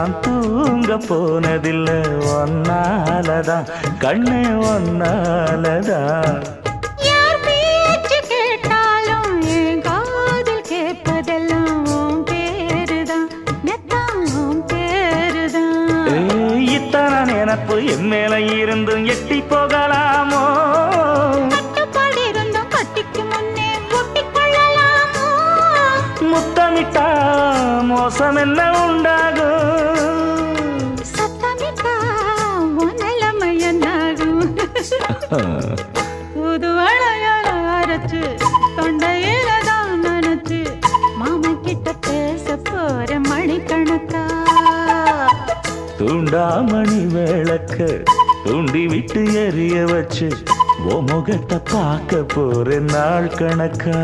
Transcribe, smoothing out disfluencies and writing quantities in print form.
நான் தூங்க போனதில்லை ஒன்னாலதான் கண்ணே ஒன்னாலதான் யார் பேச்சு கேட்டாலும் என் காதில் கேட்பதெல்லாம் உன் பேருதான் நெத்தான் உன் பேருதான் இத்தனை நினப்பு என் மேல இருந்தும் எட்டி போகலாமோ கட்டுப்பாடு இருந்தும் கட்டிக்கு முன்னே ஒட்டிக்கொள்ளலாமோ முத்தமிட்டா மோசம் என்ன உண்டாகும் சத்தமிட்டா உன் நிலைமை என்னாகும் புது அழையால அரைச்சு தொண்டையில தான் நினைச்சு மாமன் கிட்ட பேச போற மணிக்கணக்கா தூண்டாமணி விளக்க தூண்டி விட்டு எரிய வச்சு ஓ முகத்தை பார்க்க போற நாள் கணக்கா